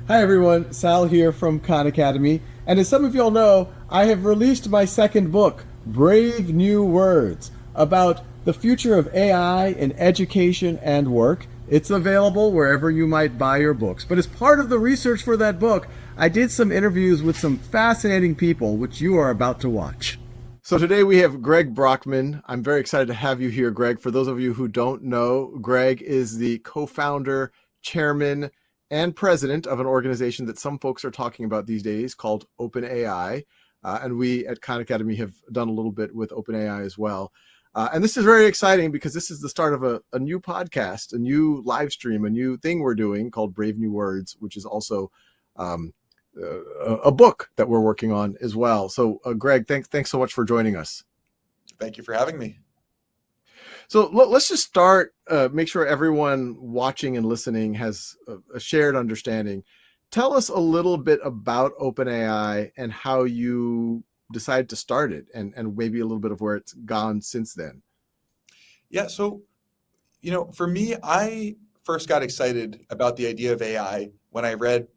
Hi everyone, Sal here from Khan Academy. And as some of y'all know, I have released my second book, Brave New Words, about the future of AI in education and work. It's available wherever you might buy your books. But as part of the research for that book, I did some interviews with some fascinating people, which you are about to watch. So today we have Greg Brockman. I'm very excited to have you here, Greg. For those of you who don't know, Greg is the co-founder, chairman, and president of an organization that some folks are talking about these days called OpenAI. And we at Khan Academy have done a little bit with OpenAI as well. And this is very exciting because this is the start of a new podcast, a new live stream, a new thing we're doing called Brave New Words, which is also a book that we're working on as well. So Greg, thanks so much for joining us. Thank you for having me. So let's just start, make sure everyone watching and listening has a shared understanding. Tell us a little bit about OpenAI and how you decided to start it and maybe a little bit of where it's gone since then. Yeah, so, for me, I first got excited about the idea of AI when I read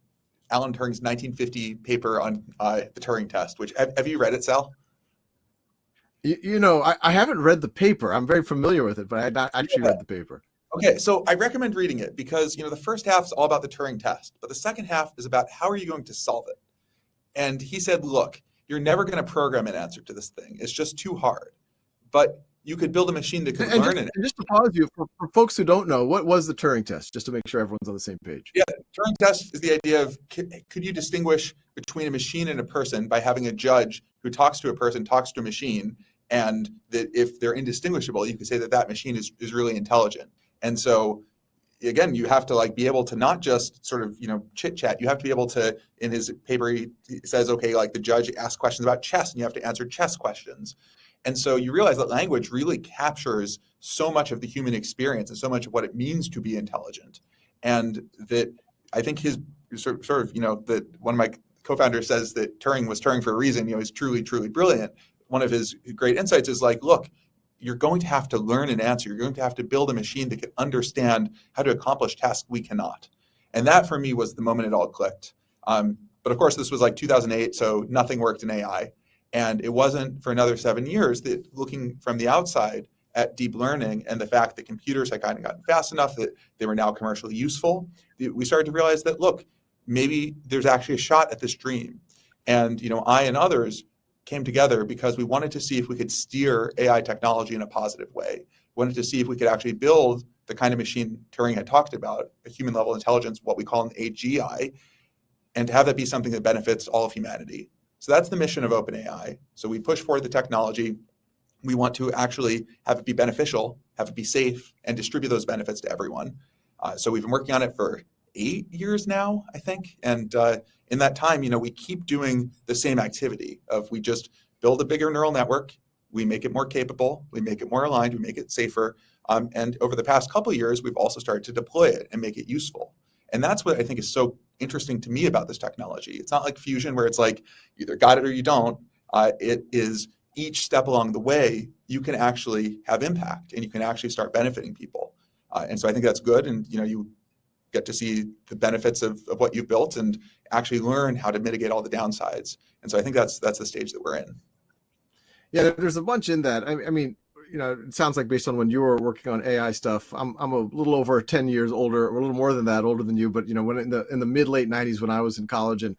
Alan Turing's 1950 paper on the Turing test, which, have you read it, Sal? I haven't read the paper. I'm very familiar with it, but I had not actually read the paper. Okay, so I recommend reading it because, the first half is all about the Turing test, but the second half is about how are you going to solve it? And he said, look, you're never going to program an answer to this thing. It's just too hard. But you could build a machine that could learn it. And just to pause you, for folks who don't know, what was the Turing test, just to make sure everyone's on the same page? Yeah, Turing test is the idea of could you distinguish between a machine and a person by having a judge who talks to a person, talks to a machine, and that if they're indistinguishable, you could say that that machine is really intelligent. And so, again, you have to be able to not just sort of, chit chat. You have to be able to, in his paper, he says, okay, the judge asks questions about chess and you have to answer chess questions. And so you realize that language really captures so much of the human experience and so much of what it means to be intelligent. And that I think his sort of, that one of my co-founders says that Turing was Turing for a reason, he's truly, truly brilliant. One of his great insights is look, you're going to have to learn an answer. You're going to have to build a machine that can understand how to accomplish tasks we cannot. And that for me was the moment it all clicked. But of course, this was 2008, so nothing worked in AI. And it wasn't for another 7 years that looking from the outside at deep learning and the fact that computers had kind of gotten fast enough that they were now commercially useful, we started to realize that, look, maybe there's actually a shot at this dream. And, I and others came together because we wanted to see if we could steer AI technology in a positive way. We wanted to see if we could actually build the kind of machine Turing had talked about, a human level intelligence, what we call an AGI, and to have that be something that benefits all of humanity. So that's the mission of OpenAI. So we push forward the technology. We want to actually have it be beneficial, have it be safe, and distribute those benefits to everyone. So we've been working on it for 8 years now, I think. And in that time, we keep doing the same activity of we just build a bigger neural network, we make it more capable, we make it more aligned, we make it safer. And over the past couple of years, we've also started to deploy it and make it useful. And that's what I think is so interesting to me about this technology. It's not like fusion where it's you either got it or you don't. It is each step along the way, you can actually have impact and you can actually start benefiting people. And so I think that's good. And, you get to see the benefits of what you've built and actually learn how to mitigate all the downsides. And so I think that's the stage that we're in. Yeah, there's a bunch in that. I mean, it sounds like based on when you were working on AI stuff, I'm a little over 10 years older, or a little more than that, older than you. But when in the mid late 90s when I was in college, and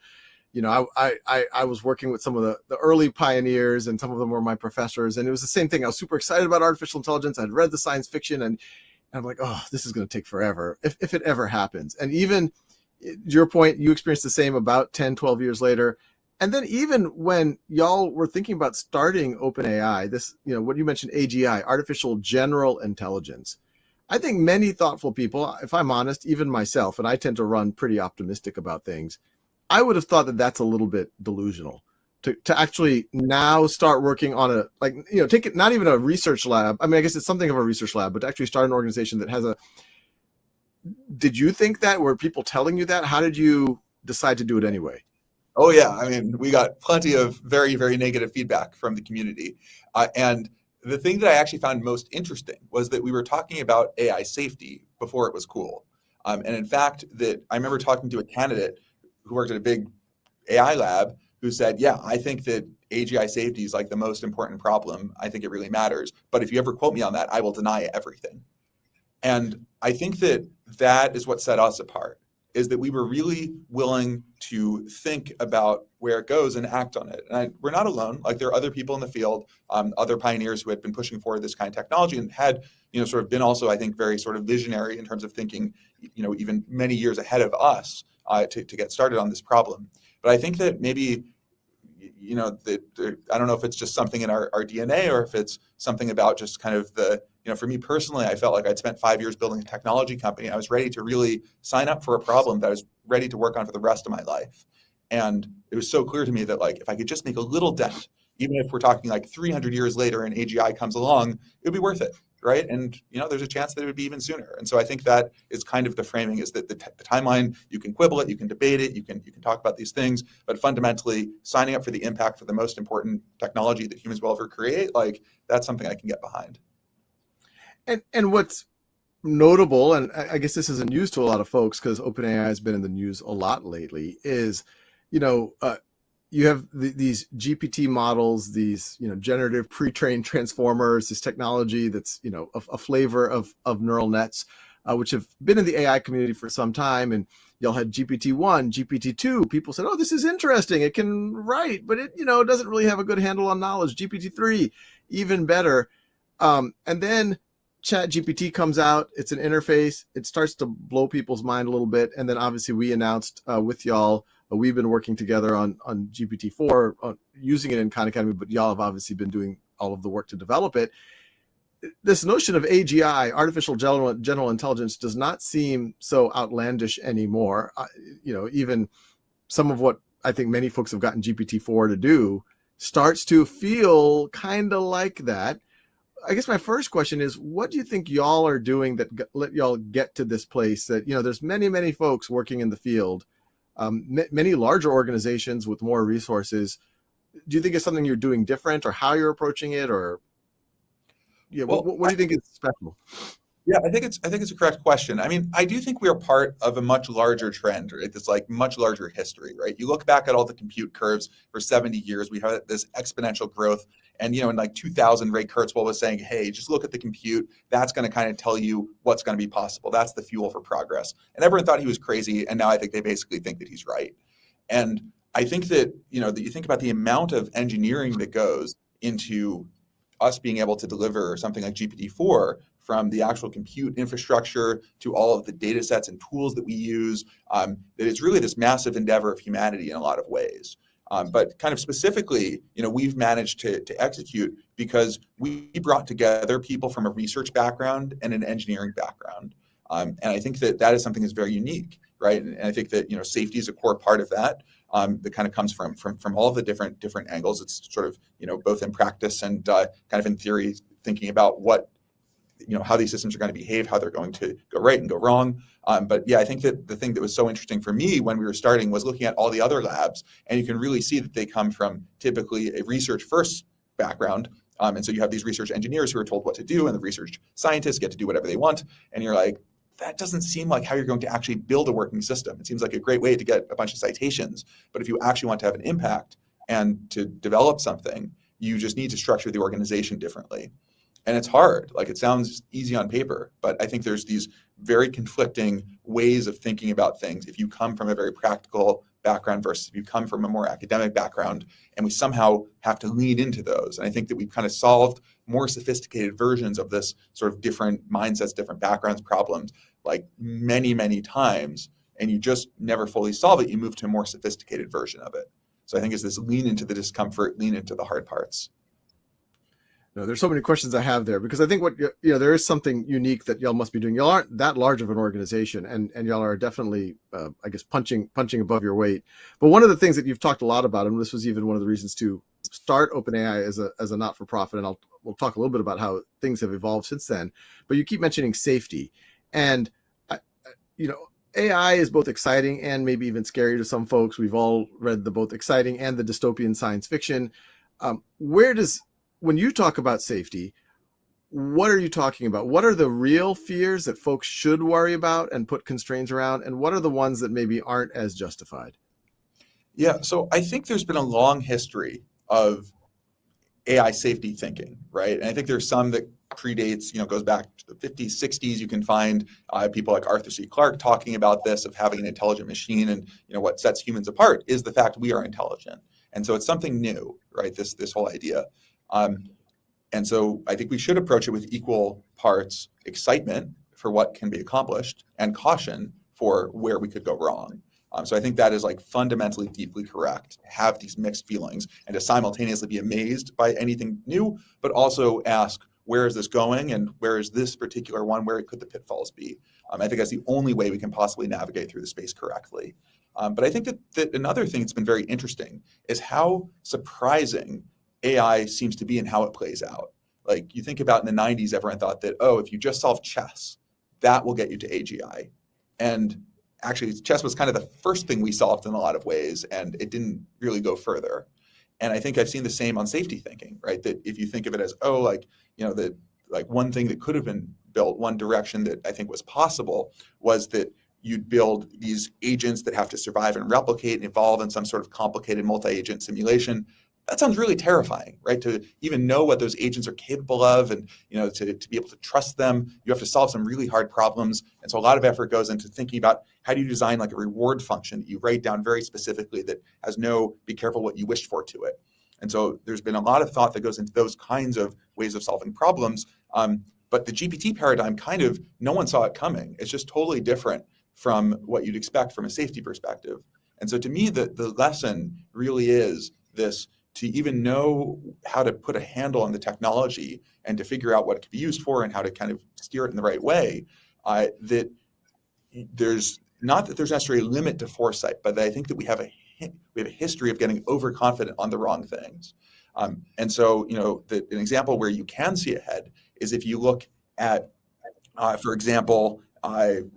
I was working with some of the early pioneers, and some of them were my professors, and it was the same thing. I was super excited about artificial intelligence. I'd read the science fiction, and I'm like, oh, this is going to take forever if it ever happens. And even your point, you experienced the same about 10, 12 years later. And then even when y'all were thinking about starting OpenAI, this, what you mentioned, AGI, artificial general intelligence, I think many thoughtful people, if I'm honest, even myself, and I tend to run pretty optimistic about things, I would have thought that that's a little bit delusional to actually now start working on take it, not even a research lab. I mean, I guess it's something of a research lab, but to actually start an organization that has did you think that? Were people telling you that? How did you decide to do it anyway? Oh, yeah. I mean, we got plenty of very, very negative feedback from the community. And the thing that I actually found most interesting was that we were talking about AI safety before it was cool. And in fact, that I remember talking to a candidate who worked at a big AI lab who said, yeah, I think that AGI safety is like the most important problem. I think it really matters. But if you ever quote me on that, I will deny everything. And I think that that is what set us apart, is that we were really willing to think about where it goes and act on it. And we're not alone. Like, there are other people in the field, other pioneers who had been pushing forward this kind of technology and had, sort of been also, I think, very sort of visionary in terms of thinking, even many years ahead of us to get started on this problem. But I think that maybe, I don't know if it's just something in our DNA or if it's something about just kind of the, for me personally, I felt like I'd spent 5 years building a technology company. I was ready to really sign up for a problem that I was ready to work on for the rest of my life. And it was so clear to me that, like, if I could just make a little dent, even if we're talking like 300 years later and AGI comes along, it'd be worth it, right? And, there's a chance that it would be even sooner. And so I think that is kind of the framing, is that the timeline, you can quibble it, you can debate it, you can talk about these things, but fundamentally signing up for the impact for the most important technology that humans will ever create, like, that's something I can get behind. And what's notable, and I guess this isn't news to a lot of folks because OpenAI has been in the news a lot lately, is, you have these GPT models, these, generative pre-trained transformers, this technology that's, a flavor of neural nets, which have been in the AI community for some time. And y'all had GPT-1, GPT-2. People said, oh, this is interesting. It can write, but it, doesn't really have a good handle on knowledge. GPT-3, even better. And then ChatGPT comes out, it's an interface, it starts to blow people's mind a little bit. And then obviously we announced with y'all, we've been working together on GPT-4, using it in Khan Academy, but y'all have obviously been doing all of the work to develop it. This notion of AGI, artificial general intelligence, does not seem so outlandish anymore. Even some of what I think many folks have gotten GPT-4 to do starts to feel kind of like that. I guess my first question is, what do you think y'all are doing that let y'all get to this place that, there's many folks working in the field, many larger organizations with more resources. Do you think it's something you're doing different, or how you're approaching it, or what do you think is special? Yeah, I think it's a correct question. I mean, I do think we are part of a much larger trend, right? This like much larger history, right? You look back at all the compute curves for 70 years, we have this exponential growth. And, in like 2000, Ray Kurzweil was saying, hey, just look at the compute. That's going to kind of tell you what's going to be possible. That's the fuel for progress. And everyone thought he was crazy. And now I think they basically think that he's right. And I think that, that you think about the amount of engineering that goes into us being able to deliver something like GPT-4, from the actual compute infrastructure to all of the data sets and tools that we use, that it's really this massive endeavor of humanity in a lot of ways. But kind of specifically, we've managed to execute because we brought together people from a research background and an engineering background. And I think that is something that's very unique, right? And I think that, safety is a core part of that. That kind of comes from all of the different angles. It's sort of, both in practice and kind of in theory, thinking about what, how these systems are going to behave, how they're going to go right and go wrong. But yeah, I think that the thing that was so interesting for me when we were starting was looking at all the other labs, and you can really see that they come from typically a research first background. And so you have these research engineers who are told what to do, and the research scientists get to do whatever they want. And you're like, that doesn't seem like how you're going to actually build a working system. It seems like a great way to get a bunch of citations. But if you actually want to have an impact and to develop something, you just need to structure the organization differently. And it's hard. Like, it sounds easy on paper, but I think there's these very conflicting ways of thinking about things. If you come from a very practical background versus if you come from a more academic background, and we somehow have to lean into those. And I think that we've kind of solved more sophisticated versions of this sort of different mindsets, different backgrounds problems, like many times, and you just never fully solve it. You move to a more sophisticated version of it. So I think it's this lean into the discomfort, lean into the hard parts. No, there's so many questions I have there, because I think there is something unique that y'all must be doing. Y'all aren't that large of an organization, and y'all are definitely, I guess, punching above your weight. But one of the things that you've talked a lot about, and this was even one of the reasons to start OpenAI as a not-for-profit, and we'll talk a little bit about how things have evolved since then. But you keep mentioning safety, and AI is both exciting and maybe even scary to some folks. We've all read the both exciting and the dystopian science fiction. When you talk about safety, what are you talking about? What are the real fears that folks should worry about and put constraints around? And what are the ones that maybe aren't as justified? Yeah, so I think there's been a long history of AI safety thinking, right? And I think there's some that predates, goes back to the 50s, 60s. You can find people like Arthur C. Clarke talking about this, of having an intelligent machine. And, what sets humans apart is the fact we are intelligent. And so it's something new, right? This whole idea. And so I think we should approach it with equal parts excitement for what can be accomplished and caution for where we could go wrong. So I think that is like fundamentally deeply correct, to have these mixed feelings and to simultaneously be amazed by anything new, but also ask, where is this going, and where is this particular one, where could the pitfalls be? I think that's the only way we can possibly navigate through the space correctly. But I think that another thing that's been very interesting is how surprising AI seems to be and how it plays out. Like, you think about in the 90s, everyone thought that, if you just solve chess, that will get you to AGI. And actually, chess was kind of the first thing we solved in a lot of ways, and it didn't really go further. And I think I've seen the same on safety thinking, right? That if you think of it as, one thing that could have been built, one direction that I think was possible was that you'd build these agents that have to survive and replicate and evolve in some sort of complicated multi-agent simulation. That sounds really terrifying, right? To even know what those agents are capable of, and to be able to trust them, you have to solve some really hard problems. And so a lot of effort goes into thinking about, how do you design like a reward function that you write down very specifically that has no be careful what you wished for to it. And so there's been a lot of thought that goes into those kinds of ways of solving problems. But the GPT paradigm, no one saw it coming. It's just totally different from what you'd expect from a safety perspective. And so to me, the lesson really is this: to even know how to put a handle on the technology and to figure out what it could be used for and how to kind of steer it in the right way, that there's not that there's necessarily a limit to foresight, but I think that we have a history of getting overconfident on the wrong things. And so, an example where you can see ahead is if you look at, for example,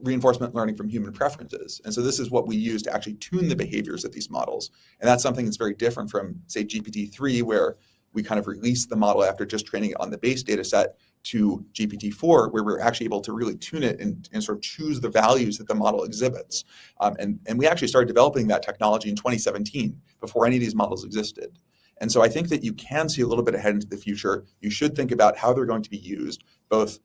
reinforcement learning from human preferences. And so this is what we use to actually tune the behaviors of these models. And that's something that's very different from, say, GPT-3, where we kind of release the model after just training it on the base data set, to GPT-4, where we're actually able to really tune it and sort of choose the values that the model exhibits. And we actually started developing that technology in 2017, before any of these models existed. And so I think that you can see a little bit ahead into the future. You should think about how they're going to be used, both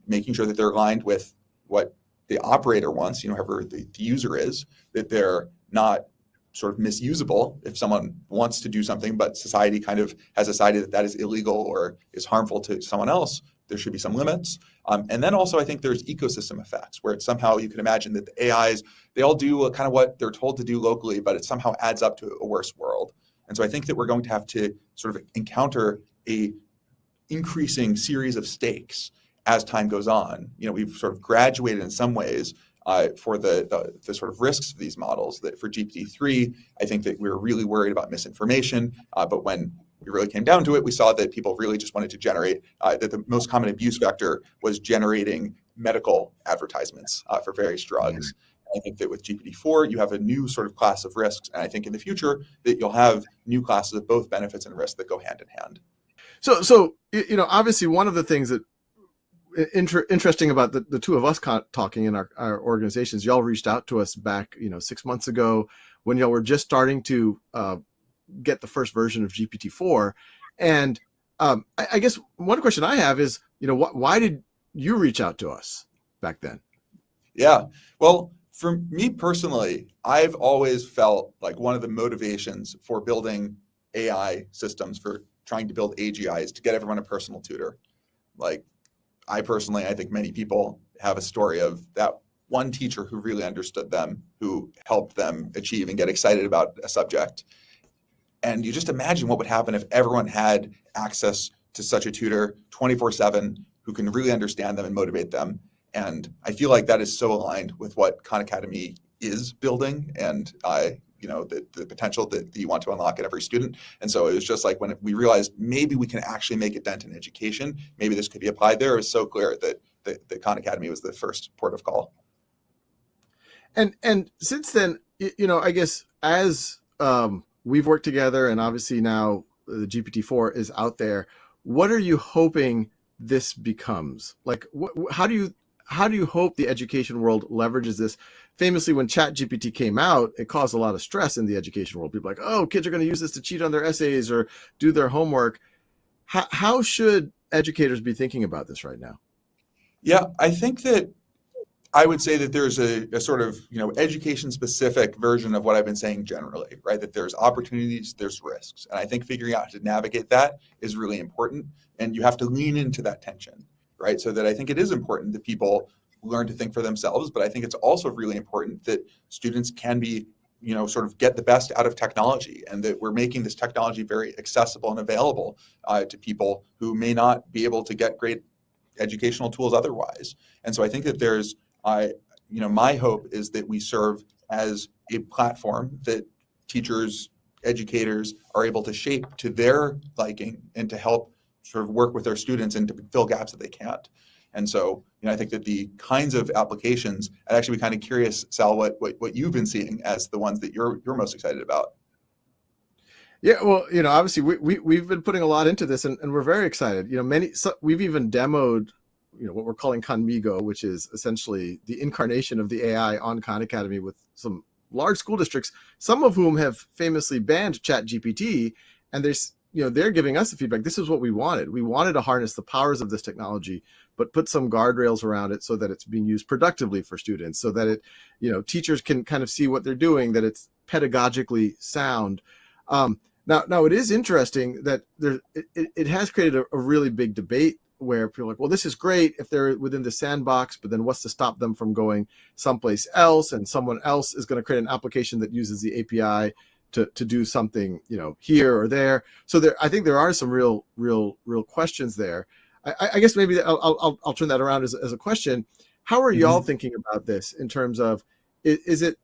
making sure that they're aligned with what the operator wants, whoever the user is, that they're not sort of misusable if someone wants to do something, but society kind of has decided that that is illegal or is harmful to someone else. There should be some limits. And then also, I think there's ecosystem effects, where it's somehow you can imagine that the AIs, they all do kind of what they're told to do locally, but it somehow adds up to a worse world. And so I think that we're going to have to sort of encounter a increasing series of stakes as time goes on. We've sort of graduated in some ways for the sort of risks of these models. That for GPT-3, I think that we were really worried about misinformation, but when we really came down to it, we saw that people really just wanted to generate, that the most common abuse vector was generating medical advertisements for various drugs. I think that with GPT-4, you have a new sort of class of risks. And I think in the future that you'll have new classes of both benefits and risks that go hand in hand. So obviously one of the things that interesting about the two of us talking in our organizations, y'all reached out to us back 6 months ago when y'all were just starting to get the first version of GPT-4. And I guess one question I have is, why did you reach out to us back then? Yeah, well, for me personally, I've always felt like one of the motivations for building AI systems, for trying to build AGI, is to get everyone a personal tutor. Like, I think many people have a story of that one teacher who really understood them, who helped them achieve and get excited about a subject. And you just imagine what would happen if everyone had access to such a tutor 24/7, who can really understand them and motivate them. And I feel like that is so aligned with what Khan Academy is building, and the potential that you want to unlock in every student. And so it was just like, when we realized maybe we can actually make a dent in education, maybe this could be applied there, it was so clear that the Khan Academy was the first port of call. And since then, I guess as we've worked together, and obviously now the GPT-4 is out there, what are you hoping this becomes? Like, how do you how do you hope the education world leverages this? Famously, when ChatGPT came out, it caused a lot of stress in the education world. People were like, oh, kids are going to use this to cheat on their essays or do their homework. How should educators be thinking about this right now? Yeah, I think that I would say that there's a sort of, education specific version of what I've been saying generally, right? That there's opportunities, there's risks. And I think figuring out how to navigate that is really important. And you have to lean into that tension, right? So that I think it is important that people learn to think for themselves, but I think it's also really important that students can be, sort of get the best out of technology, and that we're making this technology very accessible and available to people who may not be able to get great educational tools otherwise. And so I think that there's, my hope is that we serve as a platform that teachers, educators are able to shape to their liking and to help sort of work with their students and to fill gaps that they can't. And so, I think that the kinds of applications, I'd actually be kind of curious, Sal, what you've been seeing as the ones that you're most excited about. Yeah, well, obviously we've been putting a lot into this, and we're very excited. We've even demoed, what we're calling Khanmigo, which is essentially the incarnation of the AI on Khan Academy with some large school districts, some of whom have famously banned ChatGPT, and they're giving us the feedback. This is what we wanted. We wanted to harness the powers of this technology, but put some guardrails around it so that it's being used productively for students, so that teachers can kind of see what they're doing, that it's pedagogically sound. Now it is interesting that it has created a really big debate where people are like, well, this is great if they're within the sandbox, but then what's to stop them from going someplace else? And someone else is going to create an application that uses the API to do something, here or there. So I think there are some real questions there. I guess maybe I'll turn that around as a question. How are y'all thinking about this in terms of, is it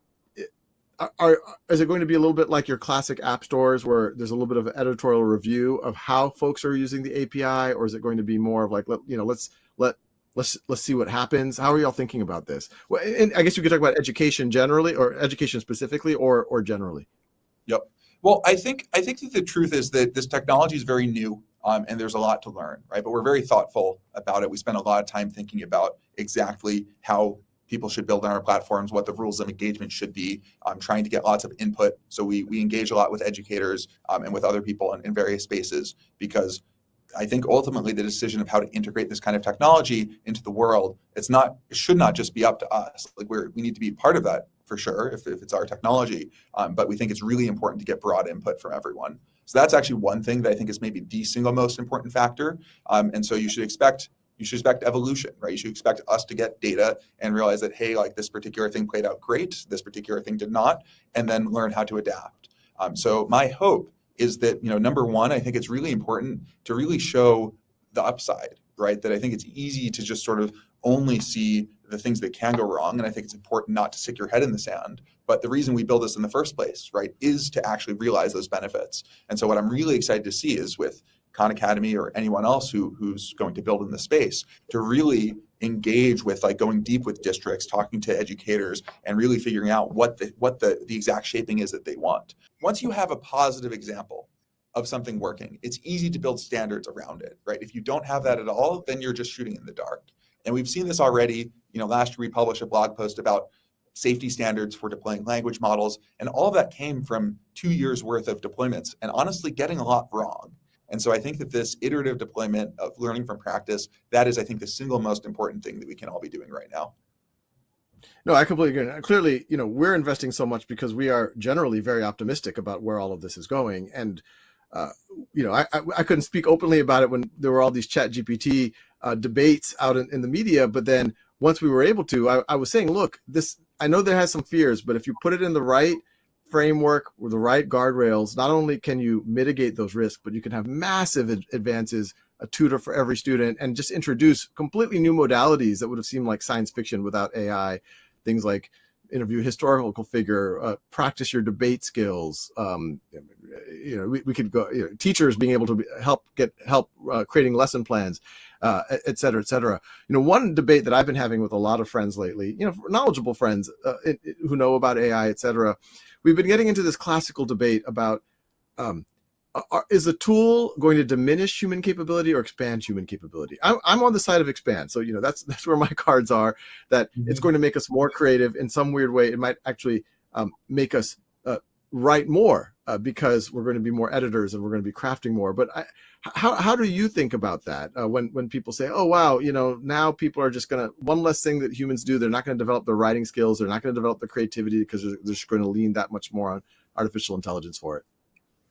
going to be a little bit like your classic app stores where there's a little bit of editorial review of how folks are using the API, or is it going to be more of like, let's see what happens? How are y'all thinking about this? Well, and I guess you could talk about education generally, or education specifically, or generally. Yep. Well, I think that the truth is that this technology is very new, and there's a lot to learn, right? But we're very thoughtful about it. We spend a lot of time thinking about exactly how people should build on our platforms, what the rules of engagement should be, trying to get lots of input. So we engage a lot with educators and with other people in various spaces, because I think ultimately the decision of how to integrate this kind of technology into the world, it should not just be up to us. Like we need to be part of that for sure if it's our technology, but we think it's really important to get broad input from everyone. So that's actually one thing that I think is maybe the single most important factor. And so you should expect evolution, right? You should expect us to get data and realize that, hey, like this particular thing played out great, this particular thing did not, and then learn how to adapt. So my hope is that, number one, I think it's really important to really show the upside, right? That I think it's easy to just sort of only see the things that can go wrong. And I think it's important not to stick your head in the sand. But the reason we build this in the first place, right, is to actually realize those benefits. And so what I'm really excited to see is with Khan Academy or anyone else who's going to build in the space, to really engage with like going deep with districts, talking to educators, and really figuring out what the exact shaping is that they want. Once you have a positive example of something working, it's easy to build standards around it, right? If you don't have that at all, then you're just shooting in the dark. And we've seen this already. Last year we published a blog post about safety standards for deploying language models, and all of that came from 2 years worth of deployments and honestly getting a lot wrong. And so I think that this iterative deployment of learning from practice, that is, I think, the single most important thing that we can all be doing right now. No, I completely agree. Clearly, we're investing so much because we are generally very optimistic about where all of this is going. And, I couldn't speak openly about it when there were all these ChatGPT debates out in the media. But then once we were able to, I was saying, look, I know there has some fears, but if you put it in the right framework with the right guardrails, not only can you mitigate those risks, but you can have massive advances, a tutor for every student, and just introduce completely new modalities that would have seemed like science fiction without AI. Things like interview a historical figure, practice your debate skills. We could go, teachers being able to help creating lesson plans, et cetera, et cetera. One debate that I've been having with a lot of friends lately, knowledgeable friends who know about AI, et cetera. We've been getting into this classical debate about is the tool going to diminish human capability or expand human capability? I'm on the side of expand. So, that's where my cards are, that it's going to make us more creative in some weird way. It might actually make us write more because we're going to be more editors and we're going to be crafting more. But how do you think about that when people say, oh, wow, now people are just going to, one less thing that humans do, they're not going to develop their writing skills. They're not going to develop the creativity because they're just going to lean that much more on artificial intelligence for it.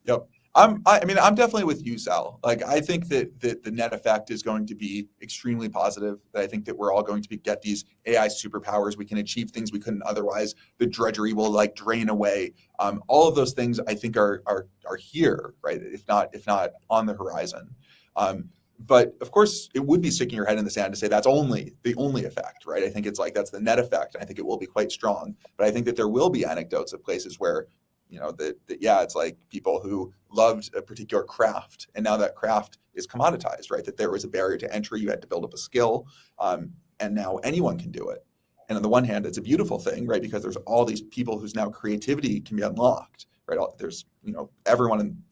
Yep. I'm definitely with you, Sal. Like, I think that the net effect is going to be extremely positive. That I think that we're all going to get these AI superpowers. We can achieve things we couldn't otherwise. The drudgery will drain away. All of those things I think are here, right? If not on the horizon. But of course, it would be sticking your head in the sand to say that's the only effect, right? I think it's that's the net effect. I think it will be quite strong. But I think that there will be anecdotes of places where it's like people who loved a particular craft, and now that craft is commoditized, right? That there was a barrier to entry, you had to build up a skill, and now anyone can do it. And on the one hand, it's a beautiful thing, right? Because there's all these people whose now creativity can be unlocked, right? There's, everyone,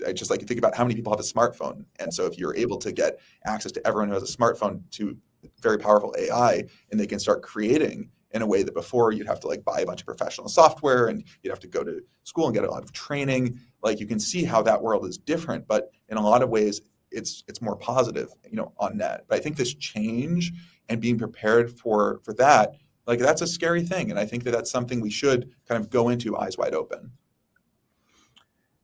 I just think about how many people have a smartphone. And so if you're able to get access to everyone who has a smartphone to very powerful AI, and they can start creating in a way that before you'd have to buy a bunch of professional software and you'd have to go to school and get a lot of training. You can see how that world is different, but in a lot of ways it's more positive, on net. But I think this change and being prepared for that, that's a scary thing. And I think that that's something we should kind of go into eyes wide open.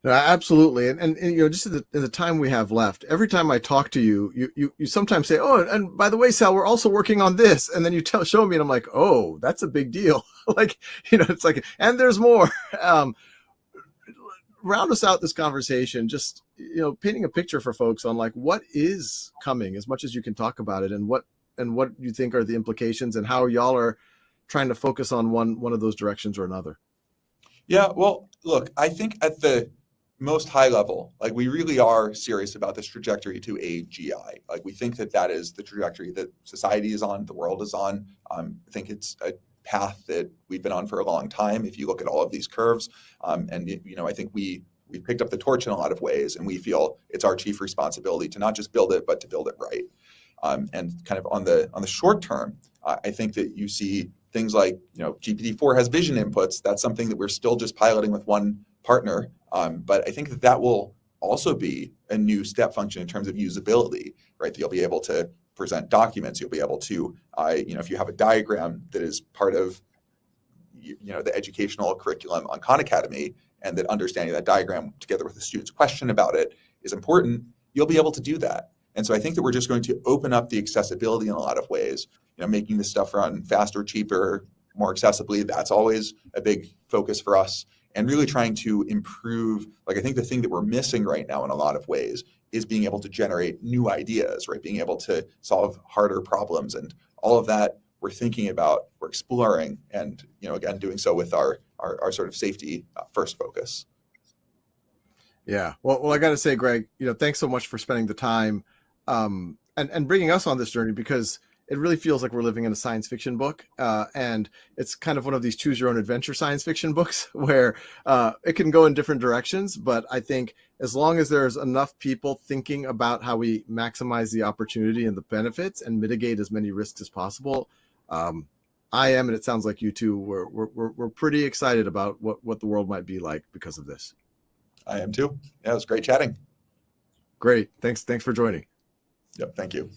Absolutely. And just in the time we have left, every time I talk to you, you sometimes say, oh, and by the way, Sal, we're also working on this. And then you show me and I'm like, oh, that's a big deal. It's and there's more. Round us out this conversation, just, painting a picture for folks on what is coming, as much as you can talk about it, and what you think are the implications, and how y'all are trying to focus on one of those directions or another. Yeah, well, look, I think at the most high level, we really are serious about this trajectory to AGI. We think that is the trajectory that society is on, the world is on. I think it's a path that we've been on for a long time. If you look at all of these curves, I think we picked up the torch in a lot of ways, and we feel it's our chief responsibility to not just build it, but to build it right. And kind of on the short term, I think that you see things like, GPT-4 has vision inputs. That's something that we're still just piloting with one partner. But I think that will also be a new step function in terms of usability, right? You'll be able to present documents. You'll be able to, if you have a diagram that is part of, the educational curriculum on Khan Academy, and that understanding that diagram together with the student's question about it is important, you'll be able to do that. And so I think that we're just going to open up the accessibility in a lot of ways, making this stuff run faster, cheaper, more accessibly. That's always a big focus for us. And really trying to improve, I think the thing that we're missing right now in a lot of ways is being able to generate new ideas, right? Being able to solve harder problems, and all of that we're thinking about, we're exploring, and, again, doing so with our sort of safety first focus. Yeah. Well, I got to say, Greg, thanks so much for spending the time and bringing us on this journey, because it really feels like we're living in a science fiction book. And it's kind of one of these choose your own adventure science fiction books where it can go in different directions. But I think as long as there's enough people thinking about how we maximize the opportunity and the benefits and mitigate as many risks as possible, I am, and it sounds like you too, we're pretty excited about what the world might be like because of this. I am too. Yeah, it was great chatting. Great. Thanks for joining. Yep. Thank you.